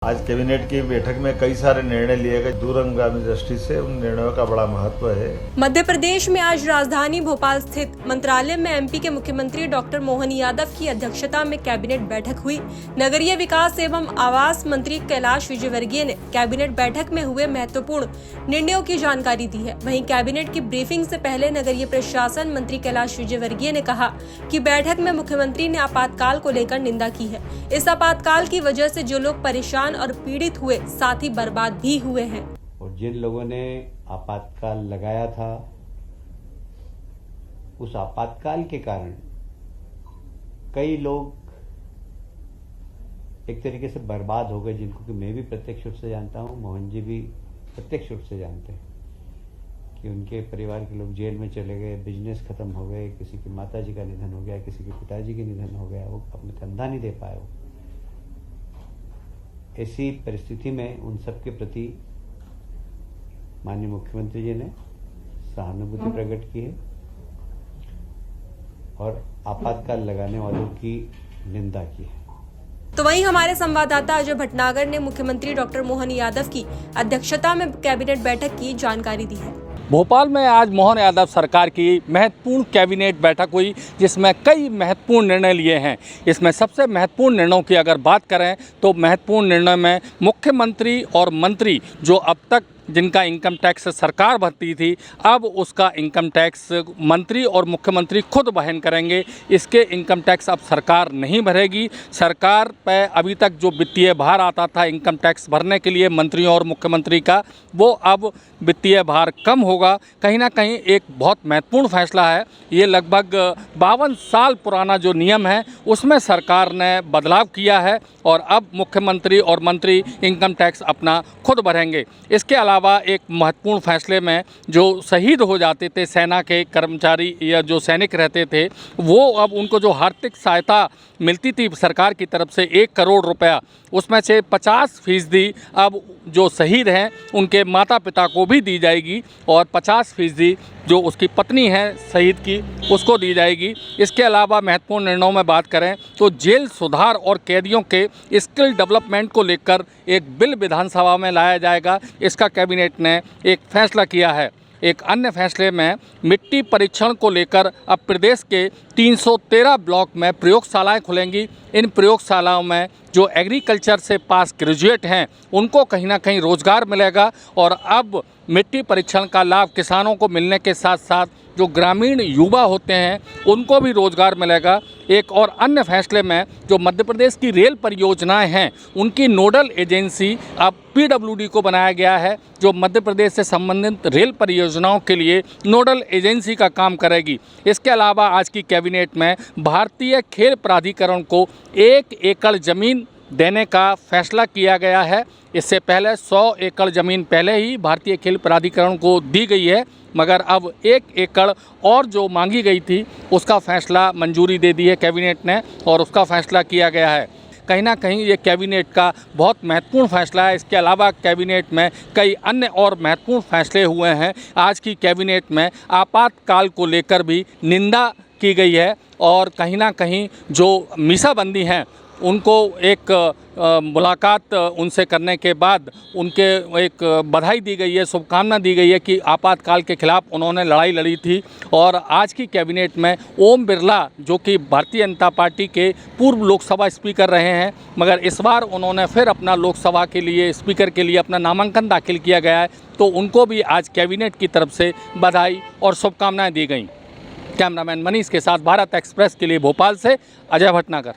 आज कैबिनेट की बैठक में कई सारे निर्णय लिए गए। दूरगामी दृष्टि से उन निर्णयों का बड़ा महत्व है। मध्य प्रदेश में आज राजधानी भोपाल स्थित मंत्रालय में एमपी के मुख्यमंत्री डॉक्टर मोहन यादव की अध्यक्षता में कैबिनेट बैठक हुई। नगरीय विकास एवं आवास मंत्री कैलाश विजयवर्गीय ने कैबिनेट बैठक में हुए महत्वपूर्ण निर्णयों की जानकारी दी है। वहीं कैबिनेट की ब्रीफिंग से पहले नगरीय प्रशासन मंत्री कैलाश विजयवर्गीय ने कहा कि बैठक में मुख्यमंत्री ने आपातकाल को लेकर निंदा की है। इस आपातकाल की वजह से जो लोग परेशान और पीड़ित हुए, साथ ही बर्बाद भी हुए हैं। और जिन लोगों ने आपातकाल लगाया था, उस आपातकाल के कारण कई लोग एक तरीके से बर्बाद हो गए, जिनको कि मैं भी प्रत्यक्ष रूप से जानता हूं, मोहन जी भी प्रत्यक्ष रूप से जानते हैं कि उनके परिवार के लोग जेल में चले गए, बिजनेस खत्म हो गए, किसी की माता जी का निधन हो गया, किसी के पिताजी का निधन हो गया, वो अपने धंधा नहीं दे पाए। ऐसी परिस्थिति में उन सबके प्रति माननीय मुख्यमंत्री जी ने सहानुभूति प्रकट की है और आपातकाल लगाने वालों की निंदा की है। तो वहीं हमारे संवाददाता अजय भटनागर ने मुख्यमंत्री डॉक्टर मोहन यादव की अध्यक्षता में कैबिनेट बैठक की जानकारी दी है। भोपाल में आज मोहन यादव सरकार की महत्वपूर्ण कैबिनेट बैठक हुई, जिसमें कई महत्वपूर्ण निर्णय लिए हैं। इसमें सबसे महत्वपूर्ण निर्णयों की अगर बात करें तो महत्वपूर्ण निर्णय में मुख्यमंत्री और मंत्री जो अब तक जिनका इनकम टैक्स सरकार भरती थी, अब उसका इनकम टैक्स मंत्री और मुख्यमंत्री खुद वहन करेंगे। इसके इनकम टैक्स अब सरकार नहीं भरेगी। सरकार पर अभी तक जो वित्तीय भार आता था इनकम टैक्स भरने के लिए मंत्रियों और मुख्यमंत्री का, वो अब वित्तीय भार कम होगा। कहीं ना कहीं एक बहुत महत्वपूर्ण फैसला है। ये लगभग 52 साल पुराना जो नियम है उसमें सरकार ने बदलाव किया है और अब मुख्यमंत्री और मंत्री इनकम टैक्स अपना खुद भरेंगे। इसके अलावा एक महत्वपूर्ण फैसले में जो शहीद हो जाते थे सेना के कर्मचारी या जो सैनिक रहते थे, वो अब उनको जो आर्थिक सहायता मिलती थी सरकार की तरफ से 1 करोड़ रुपया, उसमें से 50% अब जो शहीद हैं उनके माता पिता को भी दी जाएगी और 50% जो उसकी पत्नी है शहीद की उसको दी जाएगी। इसके अलावा महत्वपूर्ण निर्णयों में बात करें तो जेल सुधार और कैदियों के स्किल डेवलपमेंट को लेकर एक बिल विधानसभा में लाया जाएगा। इसका कैबिनेट ने एक फैसला किया है। एक अन्य फैसले में मिट्टी परीक्षण को लेकर अब प्रदेश के 313 ब्लॉक में प्रयोगशालाएं खुलेंगी। इन प्रयोगशालाओं में जो एग्रीकल्चर से पास ग्रेजुएट हैं उनको कहीं ना कहीं रोज़गार मिलेगा और अब मिट्टी परीक्षण का लाभ किसानों को मिलने के साथ साथ जो ग्रामीण युवा होते हैं उनको भी रोज़गार मिलेगा। एक और अन्य फैसले में जो मध्य प्रदेश की रेल परियोजनाएं हैं उनकी नोडल एजेंसी अब पीडब्ल्यूडी को बनाया गया है, जो मध्य प्रदेश से संबंधित रेल परियोजनाओं के लिए नोडल एजेंसी का काम करेगी। इसके अलावा आज की कैबिनेट में भारतीय खेल प्राधिकरण को 1 एकड़ ज़मीन देने का फैसला किया गया है। इससे पहले 100 एकड़ ज़मीन पहले ही भारतीय खेल प्राधिकरण को दी गई है, मगर अब 1 एकड़ और जो मांगी गई थी उसका फैसला मंजूरी दे दी है कैबिनेट ने और उसका फैसला किया गया है। कहीं ना कहीं ये कैबिनेट का बहुत महत्वपूर्ण फैसला है। इसके अलावा कैबिनेट में कई अन्य और महत्वपूर्ण फैसले हुए हैं। आज की कैबिनेट में आपातकाल को लेकर भी निंदा की गई है और कहीं ना कहीं जो मीसाबंदी हैं उनको एक मुलाकात उनसे करने के बाद उनके एक बधाई दी गई है, शुभकामना दी गई है कि आपातकाल के खिलाफ उन्होंने लड़ाई लड़ी थी। और आज की कैबिनेट में ओम बिरला जो कि भारतीय जनता पार्टी के पूर्व लोकसभा स्पीकर रहे हैं, मगर इस बार उन्होंने फिर अपना लोकसभा के लिए स्पीकर के लिए अपना नामांकन दाखिल किया गया है, तो उनको भी आज कैबिनेट की तरफ से बधाई और शुभकामनाएँ दी गई। कैमरामैन मनीष के साथ भारत एक्सप्रेस के लिए भोपाल से अजय भटनागर।